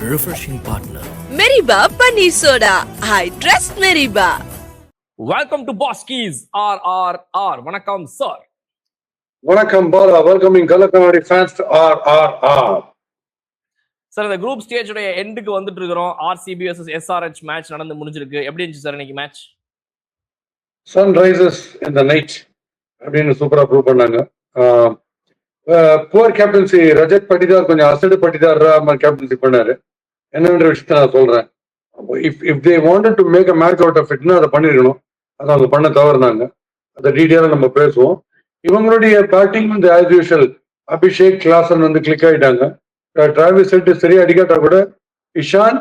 refreshing partner. Meriba Paneer Soda. I trust Meriba. Welcome to Boss Keys RRR. வணக்கம் sir. வணக்கம் Bala. Welcoming கலக்கநாடி fans to RRR. Sir, இந்த group ஸ்டேஜோட எண்டுக்கு வந்துட்டு இருக்கிறோம். ஆர்சிபி vs SRH மேட்ச் நடந்து முடிஞ்சிருக்கு. எப்படி இருந்துச்சு சார் இன்னைக்கு match? Sunrisers in the night அப்படின்னு சூப்பரா ப்ரூவ் பண்ணாங்க. புவர் கேப்டன்சி ரஜத் பட்டிதார் கொஞ்சம் அசடு பட்டிதார் கேப்டன்சி பண்ணாரு. என்னன்ற விஷயத்த நான் சொல்றேன். If they wanted to make a match out of இட்னா அதை பண்ணிருக்கணும். அதை அவங்க பண்ண தவறுனாங்க. அதை டீட்டெயிலாக நம்ம பேசுவோம். இவங்களுடைய பேட்டிங் வந்து ஆஸ் யூஷுவல் அபிஷேக் கிளாசன் வந்து கிளிக் ஆயிட்டாங்க. டிராவிஸ் ஹெட் சரியா அடிக்காட்டா கூட இஷான்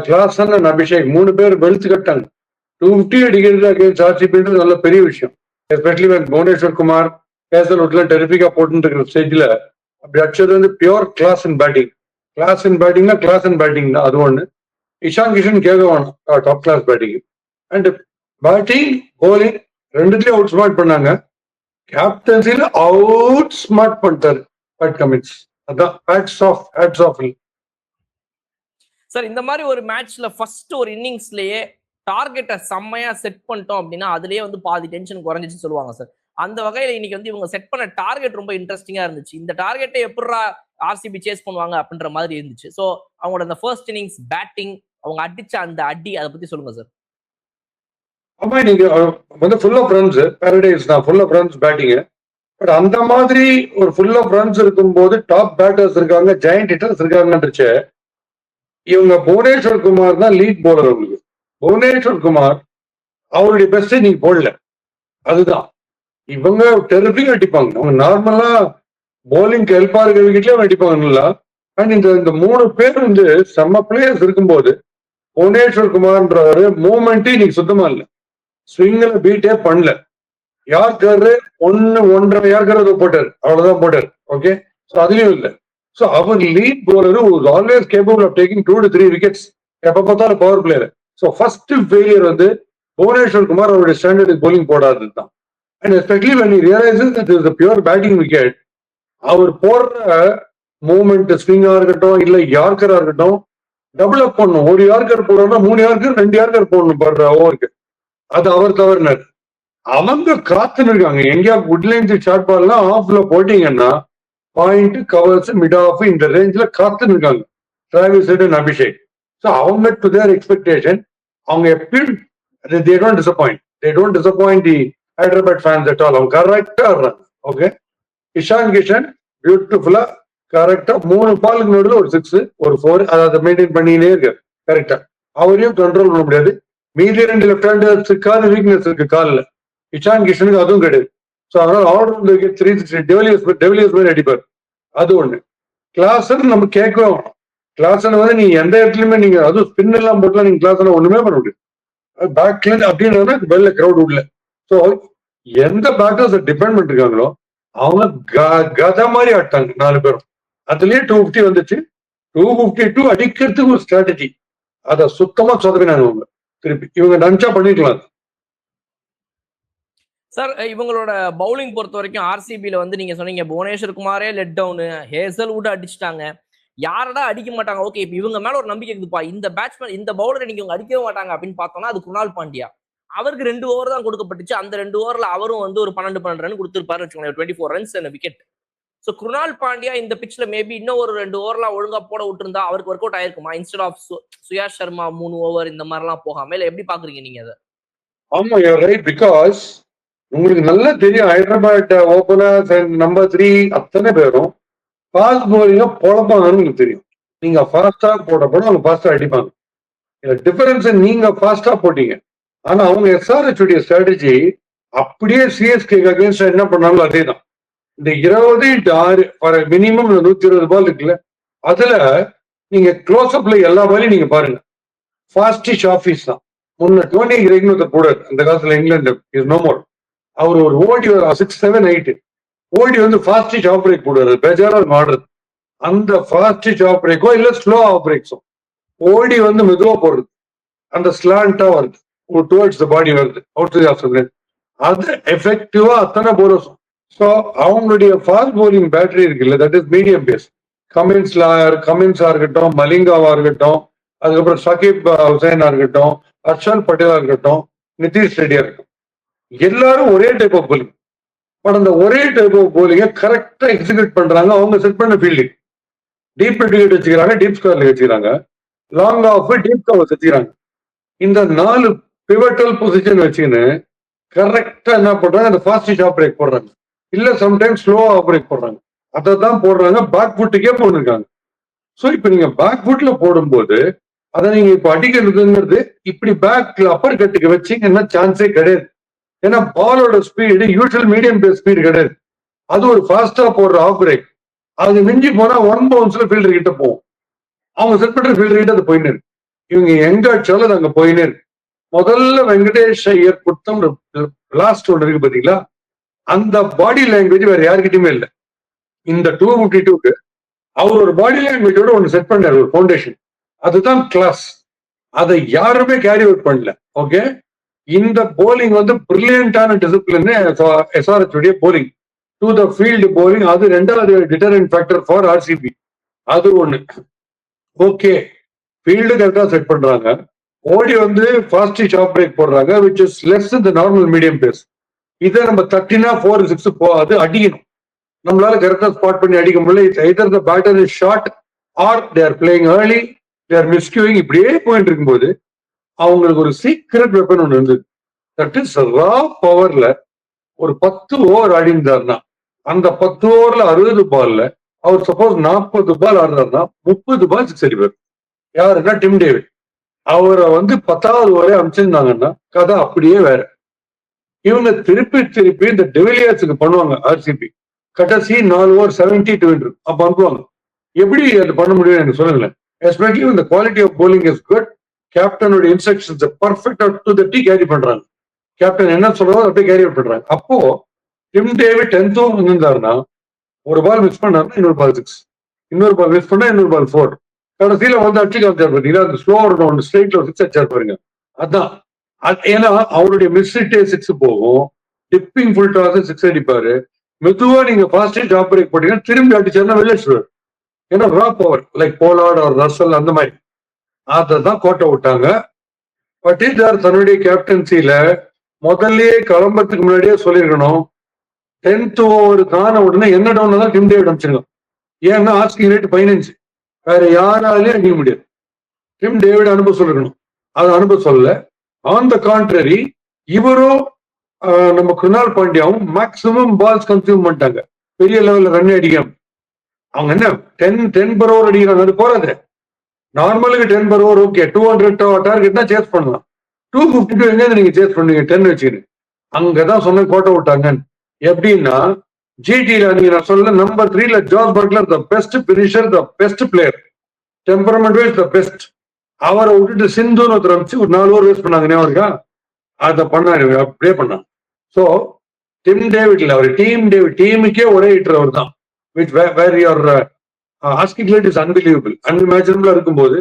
கிளாசன் அண்ட் அபிஷேக் 3 பேர் வெளுத்து கட்டாங்க. 250 அடிக்கிறது அகேன்ஸ்ட் ஆர்சிபின்றது நல்ல பெரிய விஷயம். எஸ்பெஷலி புவனேஸ்வர் குமார் கேசல்வுட்லாம் டெரிஃபிக்கா போட்டு இருக்கிற ஸ்டேஜ்ல அப்படி அடிச்சது வந்து pure class and batting. Class and பேட்டிங்னா கிளாஸ் அண்ட் பேட்டிங் தான். அது ஒண்ணு. இஷான் கிஷன் கேட்க வேணும் top class batting. And batting bowling ரெண்டுத்துலயும் அவுட் ஸ்மார்ட் பண்ணாங்க. கேப்டன்சில அவுட் ஸ்மார்ட் பண்ணிட்டாரு பேட் கமின்ஸ். அதான் ஹேட்ஸ் ஆஃப். சார், இந்த மாதிரி ஒரு மேட்ச்ல ஃபர்ஸ்ட் ஒரு இன்னிங்ஸ்லயே டார்கெட்டை செம்மையா செட் பண்ணிட்டோம் அப்படின்னா அதுலயே வந்து பாதி டென்ஷன் குறைஞ்சிச்சு சொல்லுவாங்க சார். அந்த வகையில இன்னைக்கு வந்து இவங்க செட் பண்ண டார்கெட் ரொம்ப இன்ட்ரெஸ்டிங்கா இருந்துச்சு. இந்த டார்கெட்டை எப்படா ஆர்சிபி சேஸ் பண்ணுவாங்க அப்படின்ற மாதிரி இருந்துச்சு. ஸோ அவங்களோட அந்த ஃபர்ஸ்ட் இன்னிங்ஸ் பேட்டிங், அவங்க அடிச்ச அந்த அடி, அதை பத்தி சொல்லுங்க சார். ஆமா, நீங்க வந்து ஃபுல் ஆஃப் ரன்ஸ் பாரடைஸ் தான், full of runs batting. But அந்த மாதிரி ஒரு ஃபுல் ஆஃப் ரன்ஸ் இருக்கும்போது டாப் பேட்டர்ஸ் இருக்காங்க, ஜெயண்ட் ஹிட்டர்ஸ் இருக்காங்கன்றச்சு. இவங்க புவனேஸ்வர் குமார் தான் லீட் போலர். அவங்களுக்கு புவனேஸ்வர் குமார் அவருடைய பெஸ்ட் நீங்க போடல. அதுதான் இவங்க டெரிஃபிக் அடிப்பாங்க. அவங்க நார்மலா போலிங்க்கு ஹெல்ப்பா இருக்கிற விக்கெட்லயே அடிப்பாங்க. அண்ட் இந்த 3 பேர் வந்து செம்ம பிளேயர்ஸ் இருக்கும்போது புவனேஸ்வர் குமார்ன்றவரு மூவ்மெண்ட்டே இன்னைக்கு சுத்தமா இல்லை. ஸ்விங்ல பீட்டே பண்ணல. யார்கர் 1.5 யார்கர் போட்டார், அவ்வளவுதான் போட்டார். ஓகே, ஸோ அதுலயும் இல்லை. ஸோ அவர் lead bowler always capable of taking 2 to 3 wickets. எப்ப பார்த்தாலும் power player. So first failure வந்து புவனேஸ்வர் குமார் அவருடைய ஸ்டாண்டர்ட் போலிங் போடாதது தான். And especially when he realizes that it is a pure batting wicket, அவர் போடுற மூவ்மெண்ட் ஸ்விங்கா இருக்கட்டும் இல்ல யார்கரா இருக்கட்டும் டபுள் அப் பண்ணணும். ஒரு யார்கர் போடுறோம்னா 3 யார்கர் 2 யார்கர் போடணும் போடுற ஓவருக்கு. அது அவர் தவறினார். அவங்க காத்துன்னு இருக்காங்க. எங்கேயா குட்லைன்ஸ் ஷார்ட் பால்லாம் ஆஃப்ல போட்டீங்கன்னா பாயிண்ட் கவர்ஸ் மிட் ஆஃப் இந்த ரேஞ்சில் காத்துன்னு இருக்காங்க Travis head and Abhishek. So அவங்க டு தேர் எக்ஸ்பெக்டேஷன் அவங்க எப்பயும் they don't disappoint the Hyderabad fans at all. அவங்க கரெக்டா ஆடுறாங்க. ஓகே, இஷான் கிஷன் பியூட்டிஃபுல்லா கரெக்டா 3 பாலுக்கு நடுவில் ஒரு 6 ஒரு 4 அதை மெயின்டைன் பண்ணினே இருக்கு. கரெக்டா அவரையும் கண்ட்ரோல் பண்ண முடியாது. மீதி 2 லெஃப்ட் ஹேண்டர்ஸுக்கான வீக்னஸ் இருக்கு காலில். இஷான் கிஷனுக்கு அதுவும் கிடையாது. ஸோ அதனால ஆர்டர் விக்கெட் 360 டெவிலியர்ஸ் மாதிரி அடிப்பார். அது ஒண்ணு. கிளாஸன் நம்ம கேட்கவே வேணும். கிளாஸன் வந்து நீங்க எந்த இடத்துலயுமே நீங்க அதுவும் ஸ்பின் எல்லாம் போட்டுலாம் நீங்க கிளாஸன் ஒண்ணுமே பண்ண முடியும். பேக்ல அப்படின்னா வெளில கிரௌட் உள்ள. ஸோ எந்த பேட்டர்ஸ் டிபெண்ட் பண்ணிருக்காங்களோ அவங்க கதை மாதிரி ஆட்டாங்க 4 பேரும். அதுலயே 250 வந்துச்சு. 252 அடிக்கிறதுக்கு ஒரு ஸ்ட்ராட்டஜி. அதை சுத்தமா சொதப்பினாங்க அவங்க. திருப்பி இவங்க நினைச்சா பண்ணிக்கலாம். சார், இவங்களோட பவுலிங் பொறுத்த வரைக்கும் ஆர்சிபியில வந்து நீங்க சொன்னீங்க புவனேஸ்வர் குமாரே லெட் டவுனு, ஹேசல்வுட் அடிச்சுட்டாங்க. யாரடா அடிக்க மாட்டாங்க? ஓகே, இப்ப இவங்க மேல ஒரு நம்பிக்கை இருக்குப்பா, இந்த பேட்ஸ்மேன் இந்த பவுலரை நீங்க இவங்க அடிக்கவே மாட்டாங்க அப்படின்னு பார்த்தோம்னா அது குணால் பாண்டியா. அவருக்கு 2 ஓவர் தான் கொடுக்கப்பட்டுச்சு. அந்த 2 ஓவர்ல அவரும் வந்து ஒரு 12 ரன் கொடுத்துருப்பாரு வச்சுக்கோங்க, 24 runs and wicket. So Krunal Pandya இந்த பிட்ச்ல மேபி இன்னும் ஒரு 2 ஓவர்லாம் ஒழுங்கா போட விட்டுருந்தா அவருக்கு ஒர்க் அவுட் ஆயிருக்குமா? Instead of Suyash Sharma 3 over இந்த மாதிரிலாம் போகாம. இல்ல எப்படி பாக்குறீங்க நீங்க அதை? ஆமா, யூர் ரைட். பிகாஸ் உங்களுக்கு நல்லா தெரியும் ஹைதராபாத் ஓபனர்ஸ் அண்ட் நம்பர் 3 அத்தனை பேரும் ஃபாஸ்ட் போலிங்கா பொழப்பாங்கன்னு உங்களுக்கு தெரியும். நீங்க ஃபாஸ்டா போட்டப்போ அவங்க ஃபாஸ்டா அடிப்பாங்க. டிஃபரன்ஸ் நீங்க ஃபாஸ்டா போட்டீங்க. ஆனா அவங்க SRH உடைய ஸ்ட்ராட்டஜி அப்படியே சிஎஸ்கே அகேன்ஸ்ட் என்ன பண்ணாலும் அதே தான். இந்த 20-6 மினிமம் 120 பால் இருக்குல்ல, அதுல நீங்க க்ளோஸ் அப்ல எல்லா பாலையும் நீங்க பாருங்க. ஃபாஸ்டிஷ் ஆஃபீஸ் தான். முன்ன டோனி கிரெக்னு போடாரு அந்த காலத்துல இங்கிலாந்து இஸ் நோ மோர். அவர் ஒரு ஓடி 6, 7, 8 ஓடி வந்து ஃபாஸ்டிஷ் ஆஃப் பிரேக் போடுவாரு. பேஜாரா ஆடுறது அந்த ஃபாஸ்டிஷ் ஆஃப் பிரேக்கோ இல்ல ஸ்லோ ஆஃப் பிரேக்ஸோ. ஓடி வந்து மெதுவா போடுறது, அந்த ஸ்லாண்டா வருது, டுவர்ட்ஸ் த பாடி வருது, அவுட் ஆஃப் த பிளேன். அது எஃபெக்டிவா அத்தனை போலர்ஸும். ஸோ அவங்களுடைய ஃபாஸ்ட் போலிங் பேட்டரி இருக்குல்ல, தட் இஸ் மீடியம் பேஸ். கமின்ஸா இருக்கட்டும், மலிங்காவா இருக்கட்டும், அதுக்கப்புறம் சகீப் ஹுசைனா இருக்கட்டும், ஹர்ஷல் பட்டேலா இருக்கட்டும், நிதிஷ் ரெட்டியா இருக்கட்டும், எல்லாரும் ஒரே டைப் ஆஃப் போலிங். பட் அந்த ஒரே டைப் ஆஃப் போலிங்க கரெக்டா எக்ஸிக்யூட் பண்றாங்க. அவங்க செட் பண்ண ஃபீல்டிங் டீப் விக்கெட் வச்சுக்கிறாங்க, டீப் ஸ்கொயர்ல வச்சுக்கிறாங்க, லாங் ஆஃப் டீப் கவர் வச்சுக்கிறாங்க. இந்த 4 பிவட்டல் பொசிஷன் வச்சுக்கின்னு கரெக்டா என்ன பண்றாங்க, அந்த ஃபாஸ்ட் ஷார்ட் பிரேக் போடுறாங்க, இல்ல சம்டைம்ஸ் ஸ்லோ ஆஃப் பிரேக் போடுறாங்க. அதை தான் போடுறாங்க, பேக் ஃபுட்டுக்கே போட்டுருக்காங்க. ஸோ இப்போ நீங்க பேக் ஃபுட்ல போடும்போது அதை நீங்க இப்போ அடிக்கிறதுங்கிறது இப்படி பேக்ல அப்பர் கட்டுக்கு வச்சீங்கன்னா சான்ஸே கிடையாது. ஏன்னா பாலோட speed usual medium pace speed கிடையாது. அது ஒரு ஃபாஸ்டா போடுற ஆஃப் பிரேக். அது மிஞ்சி போனா 1 பவுன்ஸ்ல ஃபீல்டர் கிட்ட போகும். அவங்க செட் பண்ற ஃபீல்டர் கிட்ட அது போயின்னு இருக்கு. இவங்க எங்க அடிச்சாலும் அது அங்க போயின்னு இருக்கு. முதல்ல வெங்கடேஷ் ஐயர் கொடுத்த லாஸ்ட் ஒன்று இருக்கு பாத்தீங்களா, அந்த பாடி லாங்குவேஜ் வேற யாருக்கிட்டயுமே இல்லை. இந்த 252க்கு அவர் ஒரு பாடி லாங்குவேஜோட ஒன்று செட் பண்ணார், ஒரு ஃபவுண்டேஷன். அதுதான் கிளாஸ். அதை யாருமே கேரி அவுட் பண்ணல. ஓகே, இந்த போலிங் வந்து பிரில்லியண்டான டிசிப்ளின் எஸ்ஆர்எச் உடைய bowling, to the field bowling. அது 2வது டிட்டரன்ட் ஃபேக்டர் ஃபார் ஆர்சிபி. அது ஒண்ணு. ஓகே, ஃபீல்டு கரெக்டா செட் பண்றாங்க, ஓடி வந்து ஃபாஸ்ட் ஷார்ட் பிரேக் போடுறாங்க, விச் இஸ் லெஸ் இந்த நார்மல் மீடியம் பேஸ். இதை நம்ம 4-6 போகாது, அடிக்கணும். நம்மளால கரெக்டா ஸ்பாட் பண்ணி அடிக்க முடியல. It's either the batter is short or they are playing early, they are miscuing. இப்படியே போயிட்டு இருக்கும்போது அவங்களுக்கு ஒரு சீக்ரெட் வெப்பன் ஒன்று இருந்தது. தட் இஸ் ரா பவர்ல ஒரு 10 ஓவர் ஆடி இருந்தாருன்னா, அந்த 10 ஓவர்ல 60 பால்ல அவர் சப்போஸ் 40 பால் ஆடுறாருன்னா 30 பால் 6 அடிப்பார். யாருன்னா டிம் டேவிட். அவரை வந்து 10வது ஓவரே அமைச்சிருந்தாங்கன்னா கதை அப்படியே வேற. இவங்க திருப்பி இந்த டிவிலியர்ஸுக்கு பண்ணுவாங்க ஆர்சிபி. கடைசி 4 ஓவர் 72 இருக்கும், அப்ப அனுப்புவாங்க. எப்படி அது பண்ண முடியும் எனக்கு சொல்லுங்களேன். எஸ்பெஷலி இந்த quality of bowling is good. கேப்டனோட இன்ஸ்ட்ரக்ஷன்ஸ் பர்ஃபெக்டா டு தி டி கேரி பண்றாங்க. கேப்டன் என்ன சொல்றதோ அப்படியே கேரி அவுட் பண்றாங்க. அப்போ டிம் டேவிட் 10th ஓவர் இருந்தாருன்னா, ஒரு பால் மிஸ் பண்ணாருன்னா இன்னொரு பால் 6, இன்னொரு பால் மிஸ் பண்ணா இன்னொரு பால் 4. கடைசியில வந்து அடிச்சு காமிச்சார் பாத்தீங்களா, அந்த ஸ்லோவர் ஒன்று ஸ்ட்ரைட்ல 6 அடிச்சார் பாருங்க. அதான் ஏன்னா அவருடைய மிஸ்டே 6 போகும், டிப்பிங் ஃபுல் டாஸ் 6 அடிப்பாரு. மெதுவா நீங்க ஃபாஸ்ட் ஷார்ட் பிரேக் போட்டீங்கன்னா திரும்பி அடிச்சாருன்னா வெளியேற்றுவார். ஏன்னா raw power like Pollard or Russell அந்த மாதிரி. அதை தான் கோட்டை விட்டாங்க. பட்டிதார் தன்னுடைய கேப்டன்சியில முதல்லயே கிளம்புறதுக்கு முன்னாடியே சொல்லியிருக்கணும், 10th ஓவர் தான உடனே என்ன டவுன் தான் டிம் டேவிட் அனுப்பிச்சிருக்கோம். ஏன்னா ஆஸ்கிங் ரேட் 15, வேற யாராலையும் அடிக்க முடியாது. டிம் டேவிட் அனுப்ப சொல்லிருக்கணும், அதை அனுப்ப சொல்ல. ஆன் த கான்ட்ரரி இவரும் நம்ம குருணால் பாண்டியாவும் மேக்சிமம் பால்ஸ் கன்சியூம் பண்ணிட்டாங்க, பெரிய லெவல்ல ரன் அடிக்காம. அவங்க என்ன 10 per over அடிக்கிறாங்க, அது போறாது. நார்மலுக்கு 10 per over ஓகே, 200 டார்கெட்னா சேஸ் பண்ணலாம். 252 எங்க நீங்க சேஸ் பண்ணுவீங்க 10 வச்சுக்கிட்டு? அங்கதான் சொன்ன கோட்டை விட்டாங்க. எப்படின்னா ஜிடில நீங்க நான் சொல்ல நம்பர் 3ல ஜார்ஜ் Buttler the best finisher, the best player, temperament wise the best. அவரை விட்டுட்டு சிந்துன்னு ஒருத்தர் வச்சு ஒரு 4 ஓவர் வேஸ்ட் பண்ணாங்க. ஞாபகா? அதை பண்ணாரு, அப்படியே பண்ணாங்க. ஸோ டிம் டேவிட்ல அவர் டீமுக்கே ஒரே ஹிட்டர் அவர் தான். Which where your asking rate is unbelievable, அன்இமேஜினபிளா இருக்கும்போது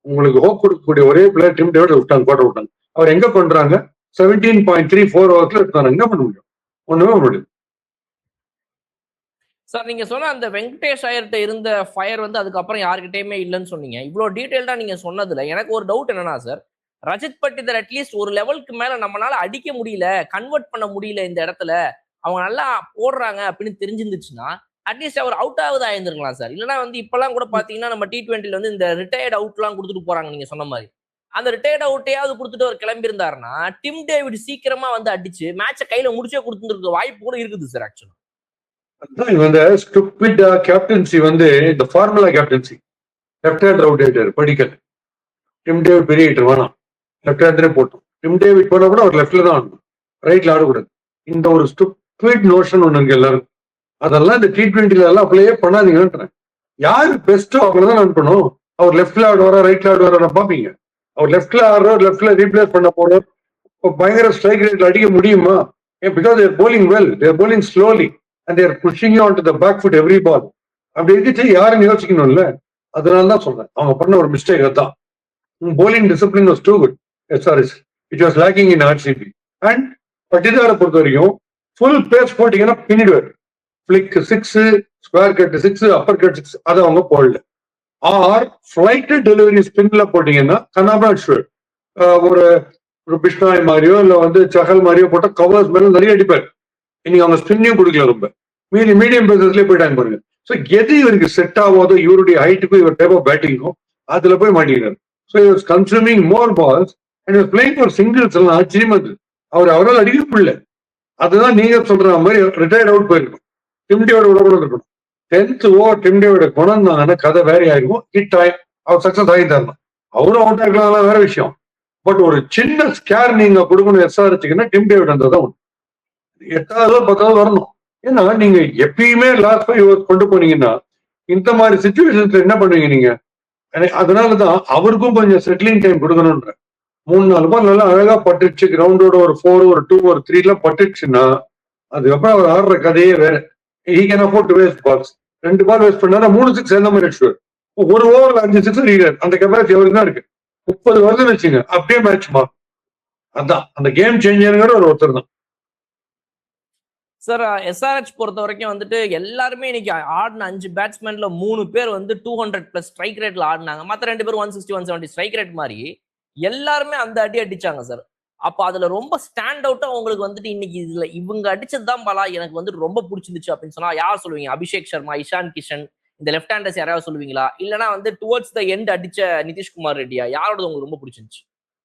உங்களுக்கு ஹோப் கொடுக்கக்கூடிய ஒரே பிளேயர் டிம் டேவிட் விட்டாங்க, கோட்டை விட்டாங்க. அவர் எங்க பண்றாங்க? 17.34 ஓவர்ஸ்ல எடுத்தாங்க. என்ன பண்ண முடியும்? ஒண்ணுமே முடியும். சார், நீங்க சொன்ன அந்த வெங்கடேஷ் ஐயர்கிட்ட இருந்த ஃபயர் வந்து அதுக்கப்புறம் யாருக்கிட்டயுமே இல்லைன்னு சொன்னீங்க. இவ்வளவு டீடைல்டா நீங்க சொன்னதுல எனக்கு ஒரு டவுட் என்னன்னா சார், ரஜத் பட்டிதர் அட்லீஸ்ட் ஒரு லெவலுக்கு மேல நம்மளால அடிக்க முடியல, கன்வெர்ட் பண்ண முடியல இந்த இடத்துல, அவங்க நல்லா போடுறாங்க அப்படின்னு தெரிஞ்சிருந்துச்சுன்னா அட்லீஸ்ட் அவர் அவுட் ஆகுது ஆயிருந்திருக்கலாம் சார். இல்லைன்னா வந்து இப்பெல்லாம் கூட பாத்தீங்கன்னா நம்ம T20ல வந்து இந்த ரிட்டையர்ட் அவுட் எல்லாம் கொடுத்துட்டு போறாங்க. நீங்க சொன்ன மாதிரி அந்த ரிட்டையர்ட் அவுட்டையாவது கொடுத்துட்டு அவர் கிளம்பி இருந்தாருன்னா டிம் டேவிட் சீக்கிரமா வந்து அடிச்சு மேட்சை கையில முடிச்சே கொடுத்துருக்க வாய்ப்பு கூட இருக்குது சார். ஆக்சுவலா இந்த ஸ்டூபிட் கேப்டன்சி வந்து இந்த formula captaincy, left hand out ஆயிட்டாரு படிக்கல். டிம் டேவிட் பெரிய ஹிட்டர் வேணாம், லெஃப்ட் ஹேண்டே போட்டோம். டிம் டேவிட் போனா கூட அவர் லெஃப்ட்ல தான் ஆடணும், ரைட்ல ஆடக்கூடாது. இந்த ஒரு ஸ்டூபிட் நோஷன் ஒண்ணு இருக்கு எல்லாரும். அதெல்லாம் இந்த T20ல எல்லாம் பிளேயே பண்ணாதீங்கன்றேன். யாரு பெஸ்டோ அவங்கள தான் அனுப்பணும். அவர் லெஃப்ட்ல ஆடுவாரா ரைட்ல ஆடுவாரா பாப்பீங்க. அவர் லெஃப்ட்ல ஆடுறோம், லெஃப்ட்ல ரீப்ளேஸ் பண்ண போறோம், பயங்கர ஸ்ட்ரைக் ரேட்ல அடிக்க முடியுமா? Because their bowling well, their bowling slowly and they are pushing you onto the back foot every ball. அப்படி இருந்துச்சு யாரும் யோசிக்கணும்ல. அதனால தான் சொல்றேன், அவங்க பண்ண ஒரு மிஸ்டேக் அதான். Bowling discipline was too good. SRH it was lacking in RCB. And பட்டிதாரை பொறுத்த வரைக்கும் ஃபுல் பேஸ் போட்டீங்கன்னா பின்னிடுவார். Flick 6 square cut 6 upper cut 6 அதை அவங்க போடல. ஆர் ஃபிளைட் டெலிவரி ஸ்பின்ல போட்டீங்கன்னா ஒரு ஒரு பிஷ்னாய் மாதிரியோ இல்ல வந்து சஹல் மாதிரியோ போட்ட கவர்ஸ் மேல நிறைய அடிப்பார். இன்னைக்கு அவங்க ஸ்பின்னையும் கொடுக்கல, ரொம்ப மீடியம் பேசஸ்லயே போயிட்டாங்க பாருங்க. ஸோ எது இவருக்கு செட் ஆகாதோ இவருடைய ஹைட்டுக்கும் இவர் டைப் ஆஃப் பேட்டிங்கும் அதுல போய் மாட்டிக்கிறார். ஸோ இவர் consuming more balls and playing for singles எல்லாம் ஆச்சரியமா இருக்கு. அவரால் அடிக்க முடியல. அதுதான் நீங்க சொல்ற மாதிரி ரிட்டையர்ட் அவுட் போயிருக்கும். டிம்டியோட கூட இருக்கணும். 10th ஓவர் டிம்டியோட குணம் தாங்கன்னா கதை வேற ஆயிருக்கும். ஹிட் ஆகி அவர் சக்சஸ் ஆகி தரணும். அவரும் அவுட் ஆகிக்கலாம் வேற விஷயம். பட் ஒரு சின்ன ஸ்கேர் நீங்க கொடுக்கணும் எஸ்ஆர்ஹெச்சுக்குன்னா டிம்டியோட இருந்ததான் ஒன்று. 8வது 10வது வரணும். ஏன்னா நீங்க எப்பயுமே லாஸ்ட் 5 ஓவர்ஸ் கொண்டு போனீங்கன்னா இந்த மாதிரி சிச்சுவேஷன்ஸ்ல என்ன பண்ணுவீங்க நீங்க? அதனாலதான் அவருக்கும் கொஞ்சம் செட்டிலிங் டைம் கொடுக்கணும்ன்ற. 3-4 பால் நல்லா அழகா பட்டுச்சு. கிரவுண்டோட ஒரு 4 ஒரு 2 ஒரு 3 எல்லாம் பட்டுச்சுன்னா அதுக்கப்புறம் அவர் ஆடுற கதையே வேற. He can afford to waste balls. 2 ball waste பண்ணா 3 6 எந்த மாதிரி அடிச்சுவார். ஒரு ஓவர்ல 5 6 அடிக்கிறார். அந்த கெப்பாசிட்டி அவருக்கு தான் இருக்கு. 30 வருஷம் வச்சுங்க அப்படியே மேட்ச் மாறும். அதான் அந்த கேம் சேஞ்சருங்கிற ஒரு ஒருத்தர் தான். சார் எஸ்ஆர்ஹெச் பொறுத்த வரைக்கும் வந்துட்டு எல்லாருமே இன்னைக்கு ஆடின 5 பேட்ஸ்மேன்ல 3 பேர் வந்து 200+ ஸ்ட்ரைக் ரேட்ல ஆடினாங்க. மற்ற 2 பேர் 160 170 ஸ்ட்ரைக் ரேட் மாதிரி எல்லாருமே அந்த அடி அடிச்சாங்க சார். அப்ப அதுல ரொம்ப ஸ்டாண்ட் அவுட்டா உங்களுக்கு வந்துட்டு இன்னைக்கு இதுல இவங்க அடிச்சதுதான் பாலா எனக்கு வந்துட்டு ரொம்ப பிடிச்சிருந்துச்சு அப்படின்னு சொன்னா யார் சொல்லுவீங்க? அபிஷேக் சர்மா, இஷான் கிஷன், இந்த லெஃப்ட் ஹேண்டர்ஸ் யாராவது சொல்லுவீங்களா? இல்லைன்னா வந்து டுவர்ட்ஸ் த எண்ட் அடிச்ச நிதிஷ்குமார் ரெட்டியா? யாரோட உங்களுக்கு ரொம்ப பிடிச்சிருந்துச்சு?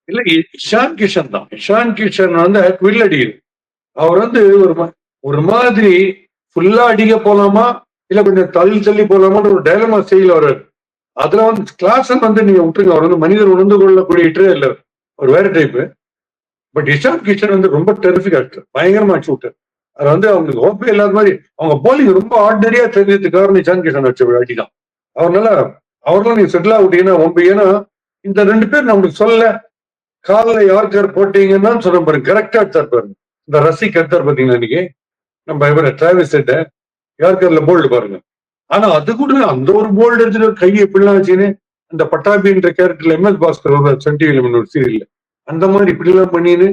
இல்ல இஷான் கிஷன் தான். இஷான் கிஷன் வந்து வில் அடிக்குது. அவர் வந்து ஒரு மாதிரி ஃபுல்லா அடிக்க போலாமா இல்ல கொஞ்சம் தள்ளி போலாமான்னு ஒரு டைலமா ஸ்டைல வர்றாரு. அதுல வந்து கிளாஸ் வந்து நீங்க விட்டுருங்க. அவர் வந்து மனிதர் உணர்ந்து கொள்ளக்கூடிய இட்டே இல்ல, ஒரு வேற டைப்பு. பட் இஷான் கிஷன் வந்து ரொம்ப டெரிஃபிக் ஆக்டர், பயங்கரமா அடிச்சு விட்டார். அது வந்து அவங்களுக்கு ஹோப்பே இல்லாத மாதிரி அவங்க போலிங் ரொம்ப ஆர்டினரியா தெரிஞ்சதுக்கு காரணம் இஷான் கிஷன் அடிச்ச அடி தான். அவர்லாம் நீங்க செட்டில் ஆகிட்டீங்கன்னா ரொம்ப. ஏன்னா இந்த 2 பேர் நம்மளுக்கு சொல்ல காலில் யார்கர் போட்டீங்கன்னா சொன்ன பாருங்க, கரெக்டா அடிச்சார் பாருங்க. இந்த ரசிக் எடுத்தார் பாத்தீங்களா இன்னைக்கு நம்ம இவரை டிராவிஸ் செட்ட யார்கர்ல போல்டு பாருங்க. ஆனா அது கூட அந்த ஒரு போல்டு எடுத்துட்டு கையை இப்படிலாம் வச்சுன்னு அந்த பட்டாபின்ற கேரக்டர்ல MS பாஸ்கர் சன் டிவில ஒரு சீரியல்ல அந்த மாதிரி இப்படி எல்லாம் பண்ணின்னு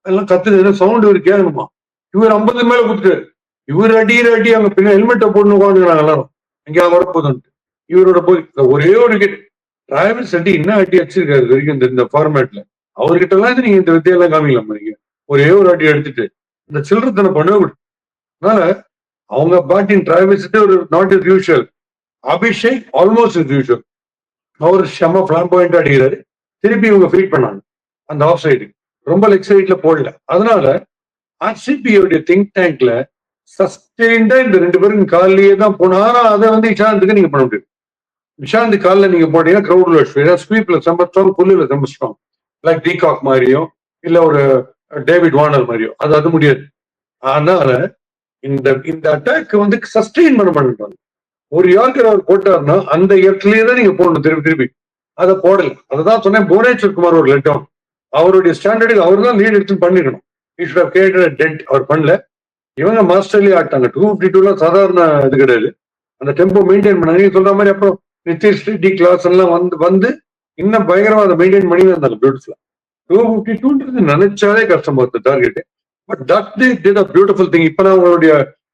எல்லாம் கத்துது. சவுண்ட் இவர் கேட்கணுமா? இவர் 50 மேல குத்துட்டாரு. இவர் அடி அங்க பின்ன ஹெல்மெட்டை போட்டு உட்காந்துக்கிறாங்க எல்லாரும் எங்கேயா வரப்போதுன்ட்டு. இவரோட போய் ஒரே ஒரு விக்கெட் டிராவிஸ் செட்டி என்ன அடி அடிச்சிருக்காரு வரைக்கும் இந்த ஃபார்மேட்ல. அவர்கிட்ட எல்லாம் நீங்க இந்த வித்தியெல்லாம் காமிக்கலாம். நீங்க ஒரே ஒரு அடி எடுத்துட்டு இந்த சில்லறத்தனை பண்ணவே விட்டு. அதனால அவங்க பேட்டிங் டிராவிஸ் ஒரு not is usual. Abhishek almost is usual. அவர் செம்ம ஃபிளாம்போயிண்ட் அடிக்கிறாரு. திருப்பி இவங்க ஃபீட் பண்ணாங்க அந்த ஆஃப் சைடு, ரொம்ப லெக் சைட்ல போடல. அதனால ஆர்சிபியோடைய திங்க் டேங்க்ல சஸ்டெயின்டா இந்த 2 பேரும் காலிலேயே தான் போனா. அதை வந்து இஷாந்துக்கு நீங்க பண்ண முடியும். இஷாந்த் காலில் நீங்க போட்டீங்கன்னா கிரௌட்ல ஸ்வீப்ல சம்பஸ்ட்ராங், புல்லுல சம்பஸ்ட்ராங், லைக் டீகாக் மாதிரியோ இல்ல ஒரு டேவிட் வார்னர் மாதிரியோ அது முடியாது. அதனால இந்த அட்டாக் வந்து சஸ்டெயின் பண்ண மாட்டாங்க. ஒரு யார்கர் அவர் போட்டாருன்னா அந்த இடத்துலயே தான் நீங்க போடணும் திருப்பி. அதை போடல. அதான் சொன்னேன், புவனேஸ்வர் குமார் ஒரு லெட் டவுன். அவருடைய ஸ்டாண்டர்டுக்கு அவர் தான் லீட் எடுத்து பண்ணிருக்கணும். அவர் பண்ணல. இவங்க மாஸ்டர்லயே ஆட்டாங்க. 252 சாதாரண இது கிடையாது. அந்த டெம்போ மெயின்டைன் பண்ணாங்க. நீங்க சொல்ற மாதிரி அப்புறம் நிதிஷ் ரெட்டி கிளாஸ் எல்லாம் வந்து இன்னும் பயங்கரமா அதை மெயின்டைன் பண்ணி வந்தாங்க பியூட்டிஃபுல்லா. 252 நினைச்சாலே கஷ்டமா இருக்கு target. But that did a beautiful thing. இப்ப நான் உங்களுடைய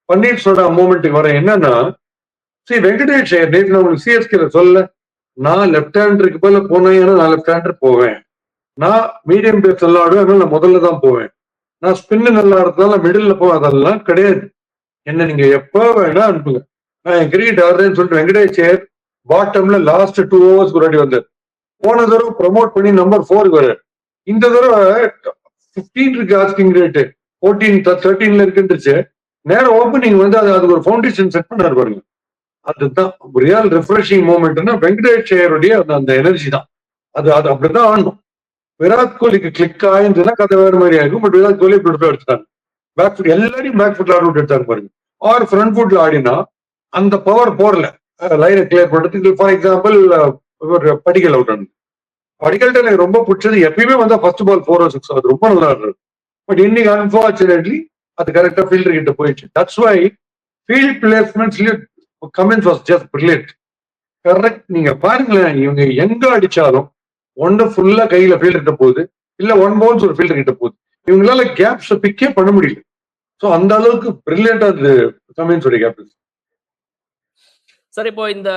பன்னீர் சோடா மூமெண்ட்டுக்கு வரேன். என்னன்னா வெங்கடேஷ் ஐயர் நேற்று நான் உங்களுக்கு சிஎஸ்கேல சொல்ல, நான் லெப்ட் ஹேண்டருக்கு போல போனேன். ஏன்னா நான் லெப்ட் ஹேண்டர் போவேன். நான் மீடியம் பேஸ் நல்லா ஆடுவேன். அதனால நான் முதல்ல தான் போவேன். நான் ஸ்பின்னு நல்லா ஆடுறதுனால மிடில் போவேன். அதெல்லாம் கிடையாது. என்ன நீங்க எப்ப வேணா அனுப்புங்க, நான் என் கிரிக்கெட் ஆடுறேன்னு சொல்லிட்டு வெங்கடேஷ் ஐயர் பாட்டம்ல லாஸ்ட் 2 ஓவர்ஸ் முன்னாடி வந்தார். போன தடவை ப்ரொமோட் பண்ணி நம்பர் 4 வர. இந்த தடவை 15 இருக்கு ஆஸ்கிங் ரேட்டு, 14 13ல இருக்குன்றுச்சு. நேரம் ஓப்பனிங் வந்து அதுக்கு ஒரு ஃபவுண்டேஷன் செட் பண்ணாரு பாருங்க. அதுதான் ரியல் ரெஃப்ரெஷிங் மூமெண்ட்னா வெங்கடேஷ் ஐயருடைய அந்த எனர்ஜி தான். அது அப்படிதான் ஆடணும். விராட் கோலிக்கு கிளிக் ஆயிருந்துன்னா கதை வேற மாதிரி ஆகும். பட் விராட் கோலி இப்படி எடுத்தாங்க. பேக் ஃபுட் எல்லாரையும் பேக் ஃபுட்ல ஆடி எடுத்தாங்க பாருங்க. ஆர் ஃப்ரண்ட் ஃபுட்ல ஆடினா அந்த பவர் போறல லைனை கிளியர் பண்றதுக்கு. ஃபார் எக்ஸாம்பிள் படிக்கல் அவுட் ஆனது. படிக்கல்ட்ட எனக்கு ரொம்ப பிடிச்சது எப்பயுமே வந்தா ஃபர்ஸ்ட் பால் 4 or 6 அது ரொம்ப நல்லா இருந்தது. பட் இன்னைக்கு அன்பார்ச்சுனேட்லி அது கரெக்டா ஃபீல்டர் கிட்ட போயிடுச்சு. தட்ஸ் வை ஃபீல்ட் பிளேஸ்மெண்ட்ஸ்லயும் comments was just brilliant. Correct. நீங்க பாருங்களேன், இவங்க எங்க அடிச்சாலும் ஒன்னு ஃபுல்லா கையில ஃபீல்டர் கிட்ட போகுது, இல்ல 1 பவுன்ஸ் ஒரு ஃபீல்டர் கிட்ட போகுது. இவங்களால கேப்ஸ் பிக்கே பண்ண முடியல. ஸோ அந்த அளவுக்கு பிரில்லியண்டா அது கமெண்ட்ஸ் உடைய கேப்டன்ஸ். சார் இப்போ இந்த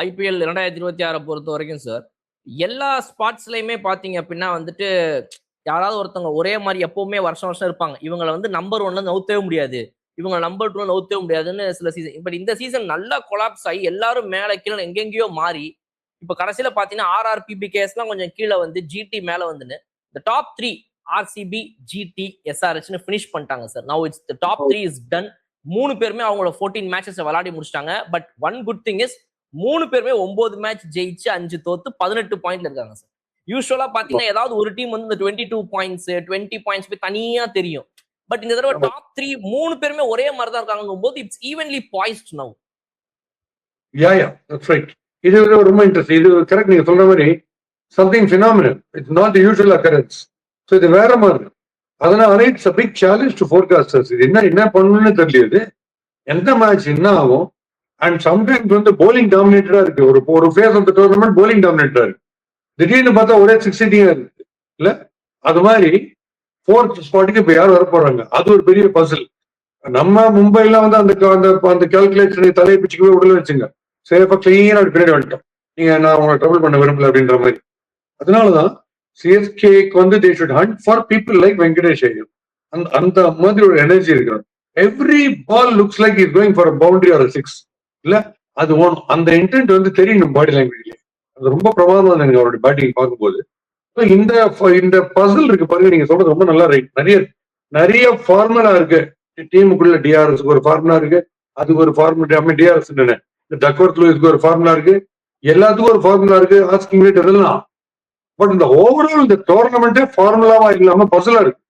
ஐபிஎல் 2026 பொறுத்த வரைக்கும் சார் எல்லா ஸ்பாட்ஸ்லயுமே பாத்தீங்க அப்படின்னா வந்துட்டு யாராவது ஒருத்தவங்க ஒரே மாதிரி எப்பவுமே வருஷம் வருஷம் இருப்பாங்க. இவங்களை வந்து நம்பர் 1ல நவுத்தவே முடியாது, இவங்க நம்பர் 2ல நவுத்தவே முடியாதுன்னு சில சீசன். பட் இந்த சீசன் நல்லா கொலாப்ஸ் ஆகி எல்லாரும் மேல கீழே எங்கெங்கேயோ மாறி இப்ப கடைசியில பாத்தீங்கன்னா RRPBKS எல்லாம் கொஞ்சம் கீழே வந்து GT மேல வந்துன்னு இந்த டாப் 3 RCB, GT, SRHன்னு ஃபினிஷ் பண்ணிட்டாங்க sir. Now it's the top 3 is done. 3 பேருமே அவங்களோட 14 மேட்சஸ் விளையாடி முடிச்சிட்டாங்க. But one good thing is 3 பேருமே 9 மேட்ச் ஜெயிச்சு 5 தோத்து 18 பாயிண்ட்ல இருக்காங்க சார். யூஸ்வலா பாத்தீங்கன்னா ஏதாவது ஒரு டீம் வந்து இந்த 22 பாயிண்ட்ஸ் 20 பாயிண்ட்ஸ் போய் தனியா தெரியும். பட் இந்த தடவை டாப் 3 3 பேருமே ஒரே மாதிரி தான் இருக்காங்க போது it's evenly poised now. Yeah that's right. இது ரொம்ப இன்ட்ரெஸ்டிங். இது கரெக்ட், நீங்க சொல்ற மாதிரி something phenomenal. It's not the usual occurrence. So இது வேற மாதிரி. அதனால it's a big challenge to forecasters. இது என்ன பண்ணணும்னு தெரியல, எந்த மேட்ச் என்ன ஆகும். அண்ட் சம்டைம்ஸ் வந்து போலிங் டாமினேட்டடா இருக்கு. ஒரு phase of the tournament bowling டாமினேட்டடா இருக்கு. திடீர்னு பார்த்தா ஒரே 60 இருக்கு இல்ல. அது மாதிரி 4th ஸ்பாட்டுக்கு இப்ப யார் வர போறாங்க, அது ஒரு பெரிய பசில். நம்ம மும்பைலாம் வந்து அந்த கால்குலேஷனை தலையை பிச்சுக்கவே உடல வச்சுங்க, சேஃபா கிளீனா பின்னாடி வந்துட்டோம். நீங்க நான் உங்களை ட்ரபிள் பண்ண விரும்பல அப்படின்ற மாதிரி. அதனாலதான் சிஎஸ்கேக்கு வந்து they should hunt for people like Venkatesh Iyer. அந்த மாதிரி ஒரு எனர்ஜி இருக்கணும். Every ball looks like is going for boundary or 6 இல்ல. அது ஓணும். அந்த இன்டென்ட் வந்து தெரியணும் பாடி லாங்குவேஜ்ல. அது ரொம்ப பிரமாதமா இருந்தது அவருடைய பேட்டிங் பார்க்கும்போது. இந்த பசில் இருக்கு பாருங்க, நீங்க சொல்றது ரொம்ப நல்லா ரைட். நிறைய ஃபார்முலா இருக்கு டீமுக்குள்ள. டிஆர்எஸ்க்கு ஒரு ஃபார்முலா இருக்கு, அதுக்கு ஒரு ஃபார்முலா, டிஆர்எஸ் டக்வர்த் லூயிஸ்க்கு ஒரு ஃபார்முலா இருக்கு, எல்லாத்துக்கும் ஒரு ஃபார்முலா இருக்கு, ஆஸ்கிங் ரேட் இதெல்லாம். பட் இந்த ஓவரால் இந்த டோர்னமெண்டே ஃபார்முலாவா இல்லாம பசிலா இருக்கு.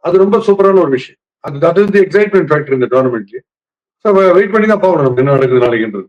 அது ரொம்ப சூப்பரான ஒரு விஷயம். அது தி எக்ஸைட்மெண்ட் ஃபேக்டர் இந்த டோர்னமெண்ட்ல. வெயிட் பண்ணி தான் பார்க்கணும் என்ன நடக்குது நாளைக்குன்றது.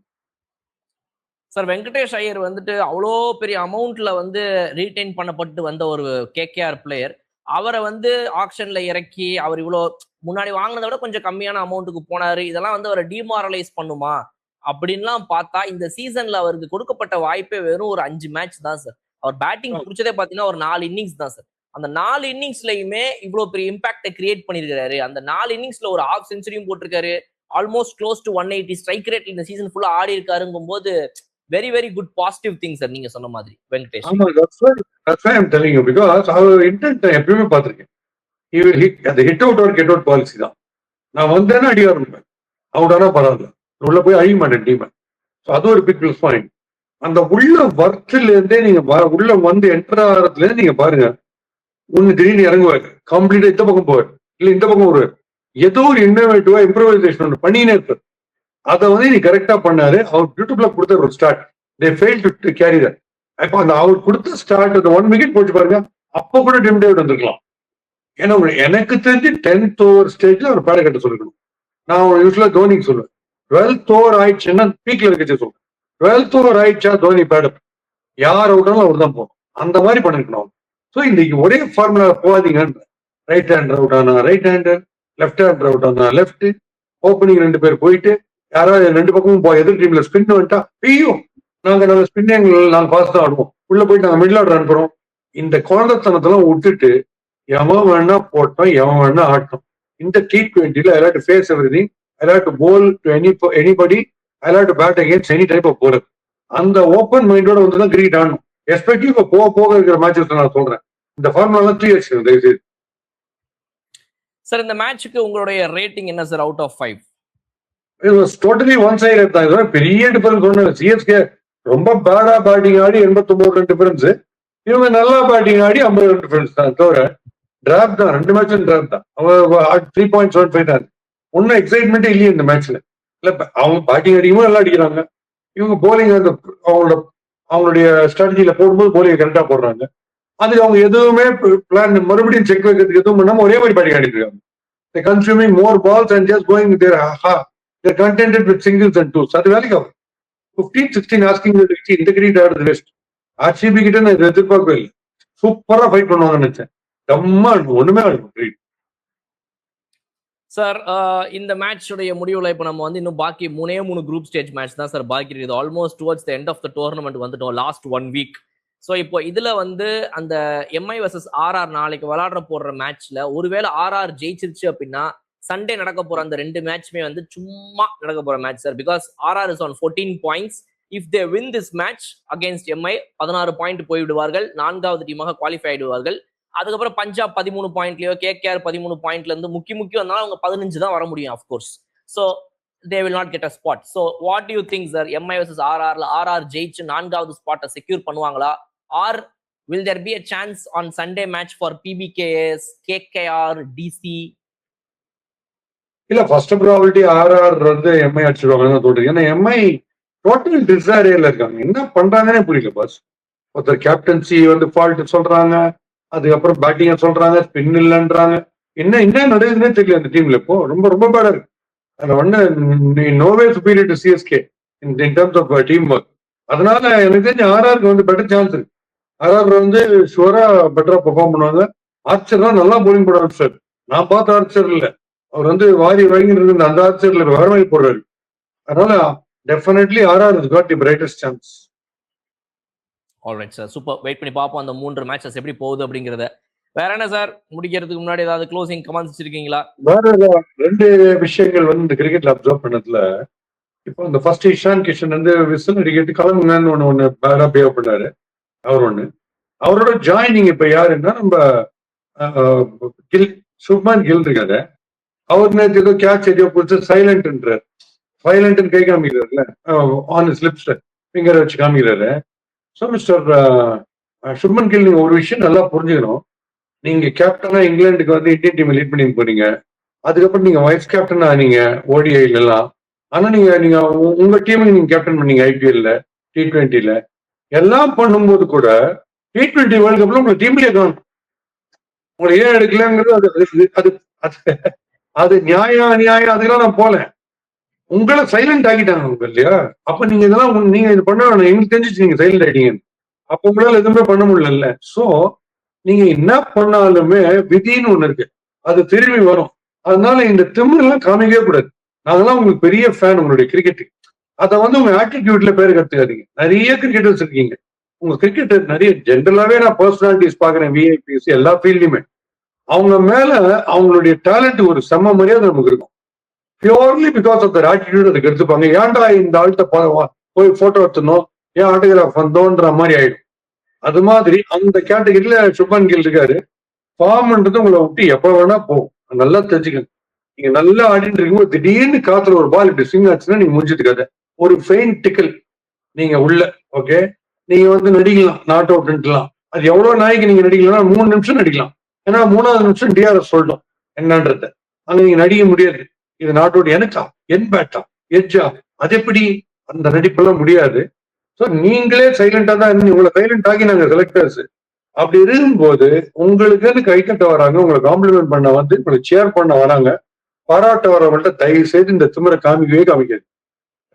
சார் வெங்கடேஷ் ஐயர் வந்துட்டு அவ்வளோ பெரிய அமௌண்ட்ல வந்து ரீடைன் பண்ணப்பட்டு வந்த ஒரு கேகேஆர் பிளேயர். அவரை வந்து ஆக்ஷன்ல இறக்கி அவர் இவ்வளோ முன்னாடி வாங்கினதை விட கொஞ்சம் கம்மியான அமௌண்ட்டுக்கு போனாரு. இதெல்லாம் வந்து அவரை டிமாரலைஸ் பண்ணுமா அப்படின்லாம் பார்த்தா இந்த சீசன்ல அவருக்கு கொடுக்கப்பட்ட வாய்ப்பே வெறும் ஒரு 5 மேட்ச் தான் சார். அவர் பேட்டிங் பிடிச்சதே பார்த்தீங்கன்னா ஒரு 4 இன்னிங்ஸ் தான் சார். அந்த 4 இன்னிங்ஸ்லயுமே இவ்வளவு பெரிய இம்பாக்டை கிரியேட் பண்ணிருக்காரு. அந்த 4 இன்னிங்ஸ்ல ஒரு ஹாஃப் செஞ்சுரியும் போட்டிருக்காரு. ஆல்மோஸ்ட் க்ளோஸ் டு 180 ஸ்ட்ரைக் ரேட்ல இந்த சீசன் ஃபுல்லா ஆடி இருக்காருங்கும் போது very very good positive thing sir. நீங்க சொன்ன மாதிரி வெங்கடேஷ். ஆமா, that's why I'm telling you, because அவர் இன்டென்ட் நான் எப்பயுமே பார்த்திருக்கேன். அந்த hit out or get out policy தான். நான் வந்தேன்னா அடி ஆரம்பிப்பேன், அவுட் ஆனா பரவாயில்ல, உள்ள போய் அழிய மாட்டேன் டீம். அது ஒரு பிக் ப்ளஸ் பாயிண்ட். அந்த உள்ள வர்த்துல இருந்தே நீங்க உள்ள வந்து என்டர் ஆகிறதுல இருந்து நீங்க பாருங்க, ஒண்ணு திடீர்னு இறங்குவாரு, கம்ப்ளீட்டா இந்த பக்கம் போவார், இல்ல இந்த பக்கம் வருவார், ஏதோ ஒரு இன்னோவேட்டிவா இம்ப்ரூவைசேஷன் ஒன்று பண்ணினே இருப்பார். அதை வந்து நீ கரெக்டா பண்ணாரு. அவர் யூடியூப்ல கொடுத்த ஒரு start, they fail to carry that. அப்போ அந்த அவர் கொடுத்த ஸ்டார்ட் அந்த 1 விக்கெட் போச்சு பாருங்க, அப்போ கூட டிம் டேவிட் வந்திருக்கலாம். ஏன்னா எனக்கு தெரிஞ்சு 10th ஓவர் ஸ்டேஜ்ல அவர் பேட கட்ட சொல்லிருக்கணும். நான் யூஸ்வலா தோனிக்கு சொல்லுவேன், 12th ஓவர் ஆயிடுச்சுன்னா பீக்ல இருக்கச்சு சொல்லுவேன். 12th ஓவர் ஆயிடுச்சா தோனி பேடப், யார் அவுட்டாலும் அவர் தான் போகணும். அந்த மாதிரி பண்ணிருக்கணும். ஸோ இன்னைக்கு ஒரே ஃபார்முலா போகாதீங்கன்ற. ரைட் ஹேண்டர் அவுட் ஆனா right hander, left hander out ஆனா லெஃப்ட், ஓப்பனிங் 2 பேர் போயிட்டு யாராவது 2 பக்கமும் எதிர் டீம்ல ஸ்பின் வந்துட்டா ஐயோ நாங்க நல்ல ஸ்பின்னிங் நாங்க ஃபாஸ்ட் தான் ஆடுவோம், உள்ள போயிட்டு நாங்க மிடில் ஆர்டர் அனுப்புறோம். இந்த குழந்தைத்தனத்தெல்லாம் விட்டுட்டு எவன் வேணா போட்டோம், எவன் வேணா ஆட்டோம். இந்த T20ல I like to face everything, I like to bowl to anybody, I like to bat against any type of bowler. அந்த ஓப்பன் மைண்டோட வந்து தான் கிரிக்கெட் ஆடணும். எஸ்பெக்டிவ் இப்போ போக இருக்கிற மேட்சஸ் நான் சொல்றேன். இந்த ஃபார்முலா 3 இயர்ஸ் தயவுசெய்து. சார் இந்த மேட்சுக்கு உங்களுடைய ரேட்டிங் என்ன sir out of 5? It was totally one sided தான். இதோட பெரிய டிஃபரன்ஸ் ஒண்ணு. சிஎஸ்கே ரொம்ப பேடா பேட்டிங் ஆடி 89 ரன் டிஃபரன்ஸ், இவங்க நல்லா பேட்டிங் ஆடி 50 ரன் டிஃபரன்ஸ் தான். தவிர டிராப் தான், 2 மேட்சும் டிராப் தான். அவங்க 3.75 தான். ஒன்னும் எக்ஸைட்மெண்ட்டே இல்லையே இந்த மேட்ச்ல. இல்ல அவங்க பேட்டிங் அடிக்கும்போது நல்லா அடிக்கிறாங்க, இவங்க போலிங் அந்த அவங்களுடைய ஸ்ட்ராட்டஜியில போடும்போது போலிங் கரெக்டா போடுறாங்க. அதுக்கு அவங்க எதுவுமே பிளான் மறுபடியும் செக் வைக்கிறதுக்கு எதுவும் பண்ணாம ஒரே மாதிரி பேட்டிங் ஆடிட்டு இருக்காங்க. They consuming more balls and just going there. They're contented with singles and twos. அது வேலைக்கு ஆகும். 15-16 ஆஸ்கிங் வச்சு இந்த கிரிக்கெட் ஆடுறது வேஸ்ட். ஆர்சிபி கிட்ட நான் எதிர்பார்க்கவே இல்லை. சூப்பரா ஃபைட் பண்ணுவாங்கன்னு நினைச்சேன். தம்மா ஒண்ணுமே ஆடும். சார் இந்த மேட்சுடைய முடிவுல இப்ப நம்ம வந்து இன்னும் பாக்கி 3 குரூப் ஸ்டேஜ் மேட்ச் தான் சார் பாக்கி இருக்குது. Almost towards the end of the tournament வந்துட்டோம், லாஸ்ட் 1 வீக். ஸோ இப்போ இதுல வந்து அந்த எம்ஐ வர்சஸ் ஆர்ஆர் நாளைக்கு விளையாடுற போடுற மேட்ச்ல ஒருவேளை ஆர்ஆர் ஜெயிச்சிருச்சு அப்படின்னா சண்டே நடக்க போற அந்த 2 மேட்ச்மே வந்து சும்மா நடக்க போற match sir. Because RR is on 14 points. If they win this match against MI 16 point போய்விடுவார்கள், 4வது டீமாக குவாலிஃபை ஆயிடுவார்கள். அதுக்கப்புறம் பஞ்சாப் 13 பாயிண்ட்லயோ, கேகேஆர் 13 பாயிண்ட்ல இருந்து முக்கி வந்தாலும் அவங்க 15 தான் வர முடியும் of course. So they will not get a spot. So what do you think sir? MI versus RR ல RR ஜெயிச்சு 4வது ஸ்பாட்டை செக்யூர் பண்ணுவாங்களா? or will there be a chance on Sunday match for PBKS, KKR, DC? இல்ல first probability RR வந்து Mi அடிச்சிருவாங்கன்னு தோணுது. ஏன்னா Mi total டிசாரேல இருக்காங்க. என்ன பண்றாங்கன்னே புரியல பாஸ். ஒருத்தர் கேப்டன்சி வந்து ஃபால்ட் சொல்றாங்க, அதுக்கப்புறம் பேட்டிங்க சொல்றாங்க, ஸ்பின் இல்லைன்றாங்க. என்ன நடக்குதுன்னே தெரியல அந்த டீம்ல. இப்போ ரொம்ப ரொம்ப பேடா இருக்கு. அதுல வந்து no way superior to CSK in terms of team work. அதனால எனக்கு தெரிஞ்ச ஆர்ஆருக்கு வந்து பெட்டர் சான்ஸ் இருக்கு. ஆர்ஆர் வந்து ஷுவரா பெட்டரா பெர்ஃபார்ம் பண்ணுவாங்க. ஆர்ச்சர் தான் நல்லா போலிங் போட ஆர்ச்சர். நான் பார்த்த ஆர்ச்சர் இல்ல, அவர் வந்து வாரி வாங்கிட்டு அந்த ஆர்ச்சர்ல வேற மாதிரி போடுறாரு. அதனால definitely RR is got the brightest chance. Alright sir, super. Wait பண்ணி பார்ப்போம் அந்த 3 மேட்சஸ் எப்படி போகுது அப்படிங்கறத. வேற என்ன சார், முடிக்கிறதுக்கு முன்னாடி ஏதாவது க்ளோசிங் கமெண்ட்ஸ் வச்சிருக்கீங்களா? வேற 2 விஷயங்கள் வந்து இந்த கிரிக்கெட்ல அப்சர்வ் பண்ணதுல, இப்போ இந்த ஃபர்ஸ்ட் இஷான் கிஷன் வந்து விசில் அடிக்கிறது கலங்குங்கன்னு ஒண்ணு பேடா பிஹேவ் பண்ணாரு. அவர் ஒண்ணு. அவரோட ஜாயினிங் இப்ப யாருன்னா நம்ம சுப்மான் கில் இருக்காரு. அவர் நேற்று ஏதோ கேட்ச் எதையோ பிடிச்சி சைலண்ட்ன்றார். சைலண்ட் கை காமிக்கிறாருல, ஆன் ஸ்லிப்ஸ் ஃபிங்கரை வச்சு காமிக்கிறாரு. ஸோ மிஸ்டர் சுப்மன் கில், நீங்க ஒரு விஷயம் நல்லா புரிஞ்சுக்கணும். நீங்க கேப்டனா இங்கிலாந்துக்கு வந்து இந்தியன் டீம் லீட் பண்ணி போறீங்க. அதுக்கப்புறம் நீங்க வைஸ் கேப்டனா நீங்க ஓடிஐல எல்லாம். ஆனா நீங்க உங்க டீமுக்கு நீங்க கேப்டன் பண்ணீங்க ஐபிஎல்ல, T20ல எல்லாம் பண்ணும்போது கூட T20 வேர்ல்டு கப்ல உங்க டீம்லயே காணும். உங்களை ஏன் எடுக்கலங்கிறது அது நியாயம் அதுக்கெல்லாம் நான் போல. உங்களை சைலண்ட் ஆகிட்டாங்க உங்க இல்லையா? அப்ப நீங்க இதெல்லாம் நீங்க இது பண்ண வேணும். எங்களுக்கு தெரிஞ்சிச்சு நீங்க சைலண்ட் ஆயிட்டீங்க. அப்ப உங்களால எதுவுமே பண்ண முடியல. சோ நீங்க என்ன பண்ணாலுமே விதின்னு ஒண்ணு இருக்கு, அது திரும்பி வரும். அதனால இந்த திமிரெல்லாம் காமிக்கவே கூடாது. நாங்கெல்லாம் உங்களுக்கு பெரிய ஃபேன் உங்களுடைய கிரிக்கெட்டுக்கு. அதை வந்து உங்க ஆட்டிடியூட்ல பேரு கத்துக்காதீங்க. நிறைய கிரிக்கெட்டர்ஸ் இருக்கீங்க. உங்க கிரிக்கெட்டர் நிறைய ஜென்ரலாவே நான் பர்சனாலிட்டிஸ் பாக்குறேன், விஐபிஸ் எல்லா ஃபீல்ட்லயுமே. அவங்க மேல அவங்களுடைய டேலண்ட் ஒரு செம்ம மரியாதை நமக்கு இருக்கும். Purely because of their attitude அதுக்கு எடுத்துப்பாங்க. ஏன்டா இந்த ஆள்கிட்ட போய் போட்டோ எடுத்தணும், ஏன் ஆட்டோகிராஃப் வந்தோன்ற மாதிரி ஆயிடும். அது மாதிரி அந்த கேட்டகரியில சுப்மன் கில் இருக்காரு. ஃபார்ம்ன்றது உங்களை விட்டு எப்ப வேணா போகும், நல்லா தெரிஞ்சுக்கணும். நீங்க நல்லா ஆடிட்டு இருக்கும்போது திடீர்னு காத்துல ஒரு பால் இப்படி ஸ்விங் ஆச்சுன்னா நீங்க முடிஞ்சிருக்காது. ஒரு ஃபெயின் டிக்கல் நீங்க உள்ள ஓகே, நீங்க வந்து நடிக்கலாம், நாட் அவுட்லாம். அது எவ்வளவு நாய்க்கு நீங்க நடிக்கலாம்னா 3 நிமிஷம் நடிக்கலாம். ஏன்னா 3வது நிமிஷம் டிஆர்எஸ் சொல்லும் என்னன்றத. அங்க நீங்க நடிக்க முடியாது. இது நாட் அவுட், எனக்கா, என் பேட்டா, எட்ஜா, அது எப்படி, அந்த நடிப்பெல்லாம் முடியாது. ஸோ நீங்களே சைலண்டா தான் இருந்து உங்களை சைலண்ட் ஆகி நாங்க செலக்டர்ஸ். அப்படி இருக்கும்போது உங்களுக்கு கை கட்ட வராங்க, உங்களை காம்ப்ளிமெண்ட் பண்ண வந்து உங்களை சேர் பண்ண வராங்க, பாராட்ட வரவங்கள்ட்ட தயவு செய்து இந்த திமிரை காமிக்காது.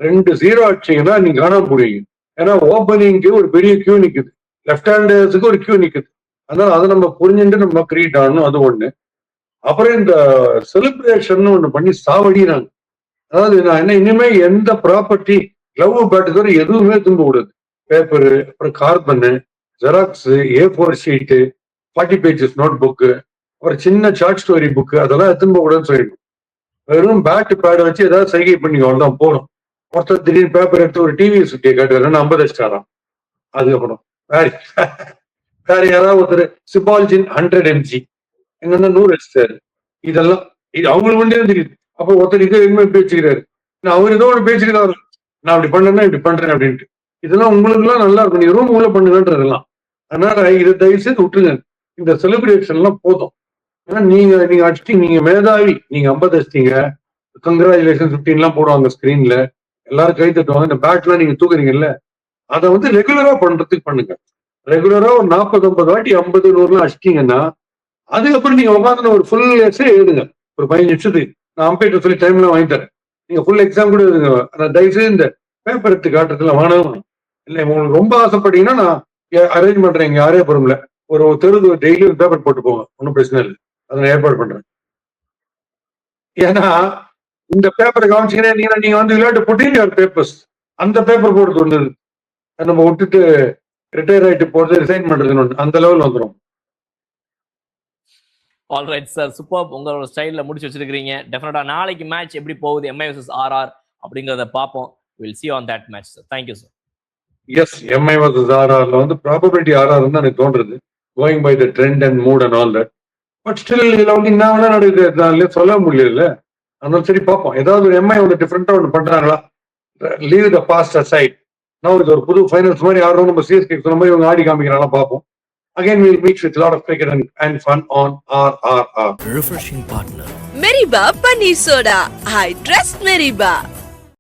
2-0 அடிச்சீங்கன்னா நீங்க காணாம போடுவீங்க. ஏன்னா ஓப்பனிங்க்கு ஒரு பெரிய கியூ நிக்குது, லெஃப்ட் ஹேண்டர்ஸுக்கு ஒரு கியூ நிக்குது. அதனால அதை நம்ம புரிஞ்சுட்டு நம்ம கிரியேட் ஆகணும். அது ஒண்ணு. அப்புறம் இந்த செலிப்ரேஷன் ஒண்ணு பண்ணி சாவடினாங்க. அதாவது நான் என்ன, இனிமே எந்த ப்ராப்பர்ட்டி கிளவ் பேட்டு தவிர எதுவுமே திரும்ப கூடாது. பேப்பரு, அப்புறம் carbon, xerox, A4 sheet, 40 pages notebook, ஒரு சின்ன ஷார்ட் ஸ்டோரி புக்கு, அதெல்லாம் திரும்ப கூடாதுன்னு சொல்லிடணும். வெறும் பேட்டு பேடை வச்சு ஏதாவது சைகை பண்ணி தான் போறோம். ஒருத்தர் திடீர்னு பேப்பர் எடுத்து ஒரு டிவி சுட்டியை காட்டுறாரு, 50 அடிச்சிட்டாராம். அதுக்கப்புறம் வேற யாராவது ஒருத்தர் சிபால்ஜின் 100 mg என்னன்னா 100 அடிச்சிட்டாரு. இதெல்லாம் இது அவங்களுக்கு ஒன்றே தெரியுது. அப்போ ஒருத்தர் இது எதுவுமே பேச்சுக்கிறாரு, நான் அவர் ஏதோ ஒன்று பேச்சுக்கிறாரு, நான் அப்படி பண்ணேன்னா இப்படி பண்றேன் அப்படின்ட்டு. இதெல்லாம் உங்களுக்கு எல்லாம் நல்லா இருக்கும், நீங்க ரூம் உள்ள பண்ணுங்கன்றதெல்லாம். அதனால இதை தயவு செய்து விட்டுருங்க. இந்த செலிப்ரேஷன் எல்லாம் போதும். ஏன்னா நீங்க அடிச்சிட்டீங்க, நீங்க மேதாவி, நீங்க 50 அடிச்சிட்டீங்க, கங்க்ராச்சுலேஷன் 15 போடுவாங்க ஸ்கிரீன்ல, எல்லாரும் கை தட்டுவாங்க. இந்த பேட்லாம் நீங்க தூக்குறீங்கல்ல, அதை வந்து ரெகுலரா பண்றதுக்கு பண்ணுங்க. ரெகுலரா ஒரு 40-50 வாட்டி 50-100 அடிச்சிட்டீங்கன்னா அதுக்கப்புறம் நீங்க உட்காந்து ஒரு ஃபுல் எக்ஸே எழுதுங்க. ஒரு 15 நிமிஷத்துக்கு நான் அம்பேட்டர் சொல்லி டைம்லாம் வாங்கி தரேன். நீங்க ஃபுல் எக்ஸாம் கூட எழுதுங்க. தயவுசெய்து இந்த பேப்பர் எடுத்து காட்டுறதுல வேணாம். இல்லை உங்களுக்கு ரொம்ப ஆசைப்பட்டீங்கன்னா நான் அரேஞ்ச் பண்றேன். இங்க ஆரேபுரம்ல ஒரு தெருவு டெய்லி ஒரு பேப்பர் போட்டு போங்க, ஒன்றும் பிரச்சனை இல்லை. அதை நான் ஏற்பாடு பண்றேன். ஏன்னா இந்த பேப்பரை காமிச்சிங்கன்னா நீங்க வந்து விளையாட்டு போட்டு பேப்பர்ஸ் அந்த பேப்பர் போடுறது ஒண்ணு நம்ம விட்டுட்டு ரிட்டையர் ஆயிட்டு போறது, ரிசைன் பண்றதுன்னு ஒண்ணு, அந்த லெவல் வந்துடும். Alright sir, super. உங்களோட ஸ்டைல்ல முடிச்சு வச்சிருக்கீங்க. டெஃபினட்டா நாளைக்கு மேட்ச் எப்படி போகுது எம்ஐ வர்சஸ் ஆர்ஆர் அப்படிங்கறத பார்ப்போம். Will see you on that match sir. Thank you sir. Yes, MI vs ஆர்ஆர்ல வந்து ப்ராபபிலிட்டி ஆர்ஆர் தான் எனக்கு தோன்றது, going by the trend and mood and all that. But still இதுல வந்து என்ன வேணா நடக்குது சொல்ல முடியல. அதனால சரி பார்ப்போம், ஏதாவது ஒரு எம்ஐ ஒன்று டிஃப்ரெண்டா ஒன்று பண்றாங்களா. Leave the past aside. நான் இது ஒரு புது ஃபைனல்ஸ் மாதிரி ஆடுறோம், நம்ம சிஎஸ்கே சொன்ன மாதிரி இவங்க ஆடி காமிக்கிறாங்களா பார்ப்போம். Again, we'll meet with a lot of cricket and fun on RRR. Refreshing partner. Meriba Paneer Soda. I trust Meriba.